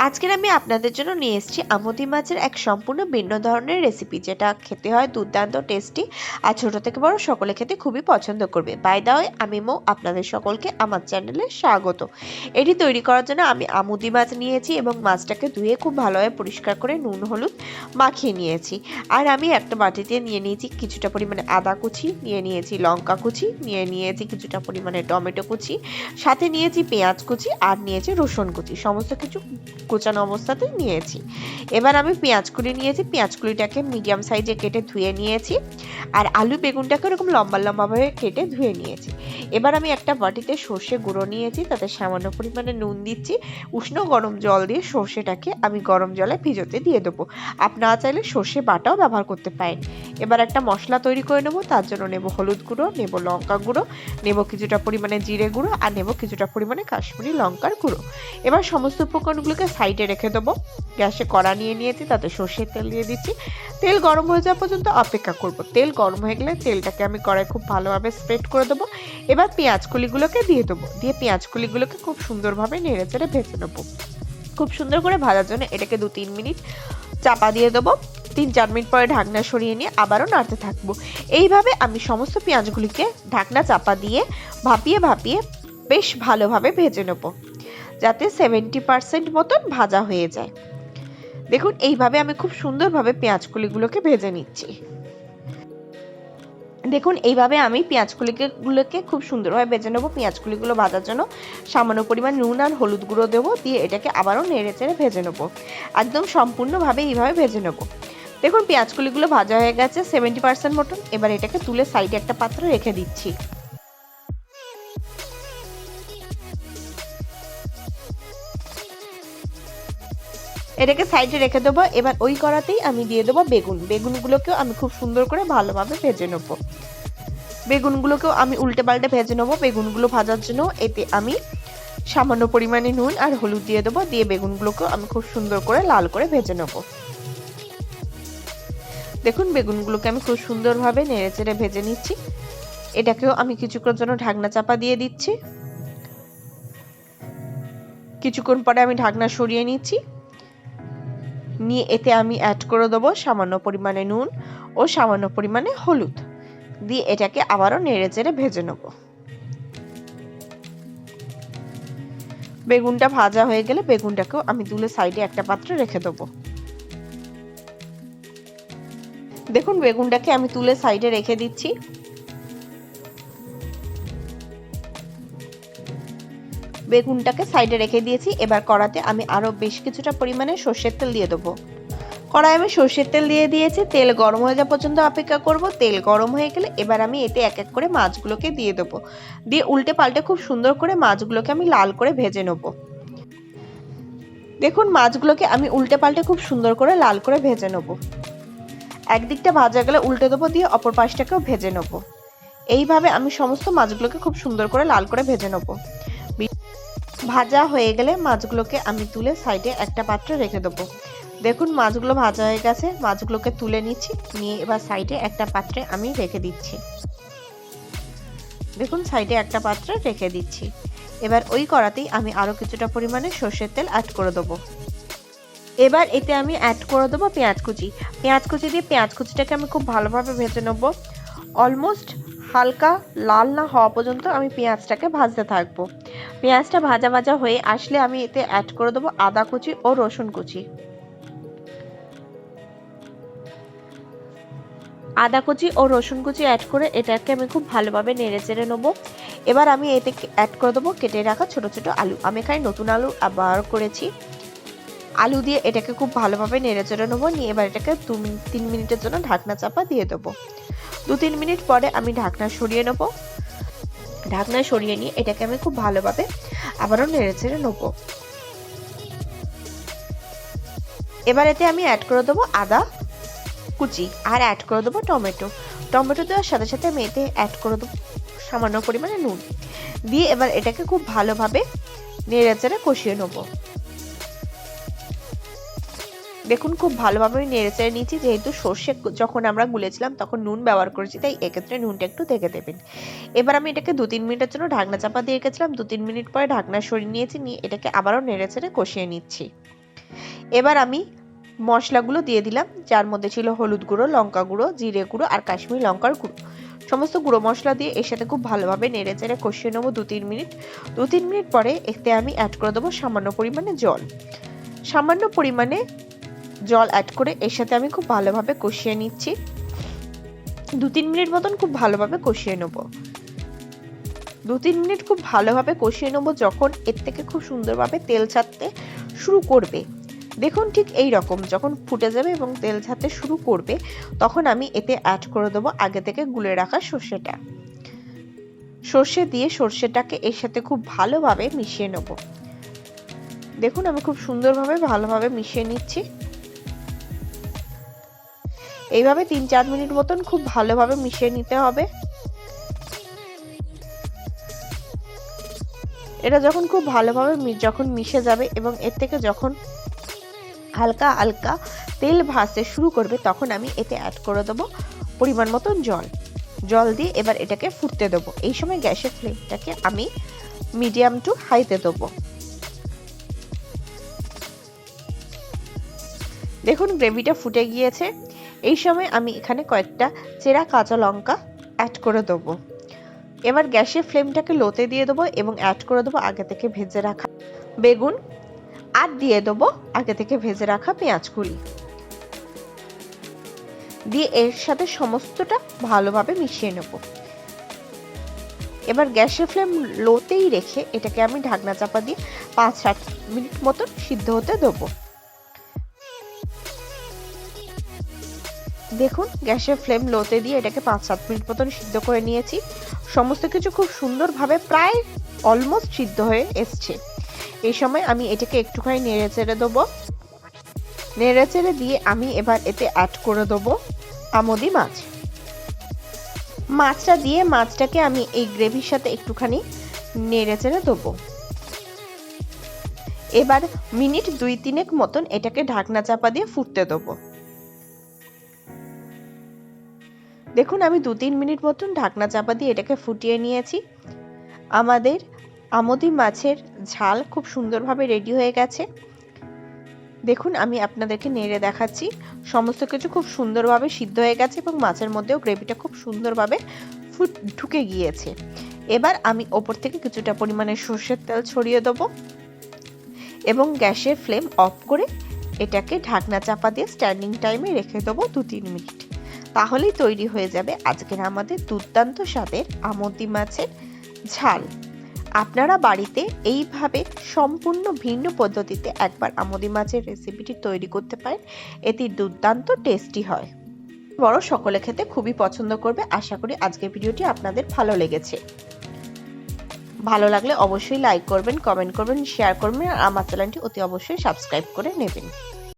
আজকের আমি আপনাদের জন্য নিয়ে এসেছি আমুদি মাছের এক সম্পূর্ণ ভিন্ন ধরনের রেসিপি, যেটা খেতে হয় দুর্দান্ত টেস্টি আর ছোট থেকে বড় সকলে খেতে খুবই পছন্দ করবে। বাই দা ওয়ে, আমি মৌ, আপনাদের সকলকে আমার চ্যানেলে স্বাগত। এটি তৈরি করার জন্য আমি আমুদি মাছ নিয়েছি এবং মাছটাকে ধুয়ে খুব ভালোভাবে পরিষ্কার করে নুন হলুদ মাখিয়ে নিয়েছি। আর আমি একটা বাটিতে নিয়ে নিয়েছি কিছুটা পরিমাণে আদা কুচি, নিয়ে নিয়েছি লঙ্কা কুচি, নিয়ে নিয়েছি কিছুটা পরিমাণে টমেটো কুচি, সাথে নিয়েছি পেঁয়াজ কুচি আর নিয়েছি রসুন কুচি, সমস্ত কিছু কুচানো অবস্থাতে নিয়েছি। এবার আমি পেঁয়াজ কুলি নিয়েছি, পেঁয়াজ কুলিটাকে মিডিয়াম সাইজে কেটে ধুয়ে নিয়েছি। আর আলু বেগুনটাকে এরকম লম্বা লম্বাভাবে কেটে ধুয়ে নিয়েছি। এবার আমি একটা বাটিতে সর্ষে গুঁড়ো নিয়েছি, তাতে সামান্য পরিমাণে নুন দিচ্ছি। উষ্ণ গরম জল দিয়ে সর্ষেটাকে আমি গরম জলে ভিজোতে দিয়ে দেবো। আপনারা চাইলে সর্ষে বাটাও ব্যবহার করতে পারেন। এবার একটা মশলা তৈরি করে নেবো। তার জন্য নেব হলুদ গুঁড়ো, নেব লঙ্কা গুঁড়ো, নেব কিছুটা পরিমাণে জিরে গুঁড়ো আর নেব কিছুটা পরিমাণে কাশ্মীরি লঙ্কার গুঁড়ো। এবার সমস্ত উপকরণগুলোকে সাইডে রেখে দেবো। গ্যাসে কড়া নিয়ে নিয়েছি, তাতে সর্ষের তেল দিয়ে দিচ্ছি। তেল গরম হয়ে যাওয়া পর্যন্ত অপেক্ষা করব। তেল গরম হয়ে গেলে তেলটাকে আমি কড়াই খুব ভালোভাবে স্প্রেড করে দেবো। এবার পেঁয়াজ কলিগুলোকে দিয়ে দেবো। দিয়ে পেঁয়াজ কলিগুলোকে খুব সুন্দরভাবে নেড়ে চেড়ে ভেজে নেবো। খুব সুন্দর করে ভাজার জন্য এটাকে 2-3 মিনিট চাপা দিয়ে দেবো। 3-4 মিনিট পরে ঢাকনা সরিয়ে নিয়ে আবারও নাড়তে থাকবো। এইভাবে আমি সমস্ত পেঁয়াজগুলিকে ঢাকনা চাপা দিয়ে ভাপিয়ে ভাপিয়ে বেশ ভালোভাবে ভেজে নেবো, যাতে 70% মতন ভাজা হয়ে যায়। দেখুন, এইভাবে আমি খুব সুন্দরভাবে পেঁয়াজকলিগুলোকে ভেজে নিচ্ছি। দেখুন, এইভাবে আমি পেঁয়াজকলিগুলোকে খুব সুন্দরভাবে ভেজে নেবো। পেঁয়াজকলিগুলো ভাজার জন্য সামান্য পরিমাণ নুন আর হলুদ গুঁড়ো দেবো, দিয়ে এটাকে আবারও নেড়ে চেড়ে ভেজে নেবো। একদম সম্পূর্ণভাবে এইভাবে ভেজে নেবো। দেখুন, পেঁয়াজকলিগুলো ভাজা হয়ে গেছে 70% মতন। এবার এটাকে তুলে সাইডে একটা পাত্রে রেখে দিচ্ছি। এটাকে সাইডে রেখে দেবো। এবার ওই কড়াতেই আমি দিয়ে দেবো বেগুনগুলোকেও আমি খুব সুন্দর করে ভালোভাবে ভেজে নেবো। বেগুনগুলোকেও আমি উল্টে পাল্টে ভেজে নেবো। বেগুনগুলো ভাজার জন্য এতে আমি সামান্য পরিমাণে নুন আর হলুদ দিয়ে দেবো। দিয়ে বেগুনগুলোকেও আমি খুব সুন্দর করে লাল করে ভেজে নেবো। দেখুন, বেগুনগুলোকে আমি খুব সুন্দরভাবে নেড়ে চেড়ে ভেজে নিচ্ছি। এটাকেও আমি কিছুক্ষণের জন্য ঢাকনা চাপা দিয়ে দিচ্ছি। কিছুক্ষণ পরে আমি ঢাকনা সরিয়ে নিচ্ছি। নিয়ে এতে আমি অ্যাড করে দেবো সামান্য পরিমাণে নুন ও সামান্য পরিমাণে হলুদ, দিয়ে এটাকে আবারও নেড়ে চেড়ে ভেজে নেব। বেগুনটা ভাজা হয়ে গেলে বেগুনটাকেও আমি তুলে সাইডে একটা পাত্রে রেখে দেবো। দেখুন, বেগুনটাকে আমি তুলে সাইডে রেখে দিচ্ছি। বেগুনটাকে সাইডে রেখে দিয়েছি। এবার কড়াতে আমি আরো বেশ কিছুটা পরিমাণে সর্ষের তেল দিয়ে দেবো। কড়াই আমি সর্ষের তেল দিয়ে দিয়েছি। তেল গরম হয়ে যাওয়া পর্যন্ত অপেক্ষা করব। তেল গরম হয়ে গেলে এবার আমি এতে এক এক করে মাছগুলোকে দিয়ে দেবো। দিয়ে উল্টে পাল্টে খুব সুন্দর করে মাছগুলোকে আমি লাল করে ভেজে নেব। দেখুন, মাছগুলোকে আমি উল্টে পাল্টে খুব সুন্দর করে লাল করে ভেজে নেব। একদিকটা ভাজা গেলে উল্টে দেবো, দিয়ে অপর পাশটাকেও ভেজে নেব। এইভাবে আমি সমস্ত মাছগুলোকে খুব সুন্দর করে লাল করে ভেজে নেব। ভাজা হয়ে গেলে মাছগুলোকে আমি তুলে সাইডে একটা পাত্রে রেখে দেবো। দেখুন, মাছগুলো ভাজা হয়ে গেছে। মাছগুলোকে তুলে নিচ্ছি। নিয়ে এবার সাইডে একটা পাত্রে আমি রেখে দিচ্ছি। দেখুন, সাইডে একটা পাত্রে রেখে দিচ্ছি। এবার ওই কড়াতেই আমি আরো কিছুটা পরিমাণে সর্ষের তেল অ্যাড করে দেবো। এবার এতে আমি অ্যাড করে দেবো পেঁয়াজ কুচি। পেঁয়াজ কুচি দিয়ে পেঁয়াজ কুচিটাকে আমি খুব ভালোভাবে ভেজে নেব। অলমোস্ট হালকা লাল না হওয়া পর্যন্ত আমি পেঁয়াজটাকে ভাজতে থাকবো। পেঁয়াজটা ভাজা ভাজা হয়ে আসলে আমি এতে অ্যাড করে দেবো আদা কুচি ও রসুন কুচি। আদা কুচি ও রসুন কুচি অ্যাড করে এটাকে আমি খুব ভালোভাবে নেড়ে চেড়ে নেবো। এবার আমি এতে অ্যাড করে দেবো কেটে রাখা ছোট ছোট আলু। আমি এখানে নতুন আলু ব্যবহার করেছি। আলু দিয়ে এটাকে খুব ভালোভাবে নেড়ে চেড়ে নেবো। নিয়ে এবার এটাকে 2-3 মিনিটের জন্য ঢাকনা চাপা দিয়ে দেবো। 2-3 মিনিট পরে আমি ঢাকনা সরিয়ে নেবো। ঢাকনা সরিয়ে নিয়ে এটাকে আমি খুব ভালোভাবে আবারও নেড়ে চেড়ে নেবো। এবার এতে আমি অ্যাড করে দেবো আদা কুচি আর অ্যাড করে দেবো টমেটো দেওয়ার সাথে সাথে আমি এতে অ্যাড করে দেবো সামান্য পরিমাণে নুন। দিয়ে এবার এটাকে খুব ভালোভাবে নেড়ে চেড়ে কষিয়ে নেবো। দেখুন, খুব ভালোভাবে আমি নেড়ে চেড়ে নিয়েছি। যেহেতু সর্ষে যখন আমরা গুলেছিলাম তখন নুন ব্যবহার করেছি, তাই এক্ষেত্রে নুনটা একটু দেখে দেবেন। এবার আমি এটাকে 2-3 মিনিটের জন্য ঢাকনা চাপা দিয়ে রেখেছিলাম। 2-3 মিনিট পরে ঢাকনা সরিয়ে নিয়েছি। নিয়ে এটাকে আবারও নেড়ে চেড়ে কষিয়ে নিচ্ছি। এবার আমি মশলাগুলো দিয়ে দিলাম, যার মধ্যে ছিল হলুদ গুঁড়ো, লঙ্কা গুঁড়ো, জিরে গুঁড়ো আর কাশ্মীরি লঙ্কার গুঁড়ো। সমস্ত গুঁড়ো মশলা দিয়ে এর সাথে খুব ভালোভাবে নেড়ে চেড়ে কষিয়ে নেবো 2-3 মিনিট। 2-3 মিনিট পরে এতে আমি অ্যাড করে দেবো সামান্য পরিমাণে জল। সামান্য পরিমাণে জল অ্যাড করে এর সাথে আমি খুব ভালোভাবে কষিয়ে নিচ্ছি। 2-3 মিনিট মতন খুব ভালোভাবে কষিয়ে নেবো। 2-3 মিনিট খুব ভালোভাবে কষিয়ে নেবো। যখন এর থেকে খুব সুন্দরভাবে তেল ছাড়তে শুরু করবে, দেখুন ঠিক এই রকম যখন ফুটে যাবে এবং তেল ছাড়তে শুরু করবে, তখন আমি এতে অ্যাড করে দেবো আগে থেকে গুলে রাখা সর্ষেটা। সর্ষে দিয়ে সর্ষেটাকে এর সাথে খুব ভালোভাবে মিশিয়ে নেব। দেখুন আমি খুব সুন্দরভাবে ভালোভাবে মিশিয়ে নিচ্ছি। এইভাবে 3-4 মিনিট মতন খুব ভালোভাবে মিশিয়ে নিতে হবে। এটা যখন খুব ভালোভাবে যখন মিশে যাবে এবং এর থেকে যখন হালকা হালকা তেল ভাসতে শুরু করবে, তখন আমি এতে অ্যাড করে দেবো পরিমাণ মতন জল। জল দিয়ে এবার এটাকে ফুটতে দেবো। এই সময় গ্যাসের ফ্লেমটাকে আমি মিডিয়াম টু হাইতে দেবো। দেখুন গ্রেভিটা ফুটে গিয়েছে। এই সময় আমি এখানে কয়েকটা চেরা কাঁচা লঙ্কা অ্যাড করে দেবো। এবার গ্যাসের ফ্লেমটাকে লোতে দিয়ে দেবো এবং অ্যাড করে দেবো আগে থেকে ভেজে রাখা বেগুন আর দিয়ে দেবো আগে থেকে ভেজে রাখা পেঁয়াজগুলি দিয়ে এর সাথে সমস্তটা ভালোভাবে মিশিয়ে নেব। এবার গ্যাসের ফ্লেম লোতেই রেখে এটাকে আমি ঢাকনা চাপা দিয়ে 5-7 মিনিট মতন সিদ্ধ হতে দেবো। দেখুন গ্যাসের ফ্লেম লোতে দিয়ে এটাকে 5-7 মিনিট মতন সিদ্ধ করে নিয়েছি। সমস্ত কিছু খুব সুন্দরভাবে প্রায় অলমোস্ট সিদ্ধ হয়ে এসছে। এই সময় আমি এটাকে একটুখানি নেড়ে চেড়ে দেবো। নেড়ে চেড়ে দিয়ে আমি এবার এতে অ্যাড করে দেবো আমোদি মাছ। মাছটা দিয়ে মাছটাকে আমি এই গ্রেভির সাথে একটুখানি নেড়ে চেড়ে দেবো। এবার মিনিট 2-3 মতন এটাকে ঢাকনা চাপা দিয়ে ফুটতে দেবো। দেখুন আমি 2-3 মিনিট মতন ঢাকনা চাপা দিয়ে এটাকে ফুটিয়ে নিয়েছি। আমাদের আমোদি মাছের ঝাল খুব সুন্দরভাবে রেডি হয়ে গেছে। দেখুন আমি আপনাদেরকে নেড়ে দেখাচ্ছি। সমস্ত কিছু খুব সুন্দরভাবে সিদ্ধ হয়ে গেছে এবং মাছের মধ্যেও গ্রেভিটা খুব সুন্দরভাবে ঢুকে গিয়েছে। এবার আমি ওপর থেকে কিছুটা পরিমাণে সর্ষের তেল ছড়িয়ে দেবো এবং গ্যাসের ফ্লেম অফ করে এটাকে ঢাকনা চাপা দিয়ে স্ট্যান্ডিং টাইমে রেখে দেবো 2-3 মিনিট। তাহলেই তৈরি হয়ে যাবে আজকের আমাদের দুর্দান্ত স্বাদের আমোদি মাছের ঝাল। আপনারা বাড়িতে এইভাবে সম্পূর্ণ ভিন্ন পদ্ধতিতে একবার আমোদি মাছের রেসিপিটি তৈরি করতে পারেন। এটি দুর্দান্ত টেস্টি হয়। বড় সকলে খেতে খুবই পছন্দ করবে। আশা করি আজকের ভিডিওটি আপনাদের ভালো লেগেছে। ভালো লাগলে অবশ্যই লাইক করবেন, কমেন্ট করবেন, শেয়ার করবেন আর আমার চ্যানেলটি অতি অবশ্যই সাবস্ক্রাইব করে নেবেন।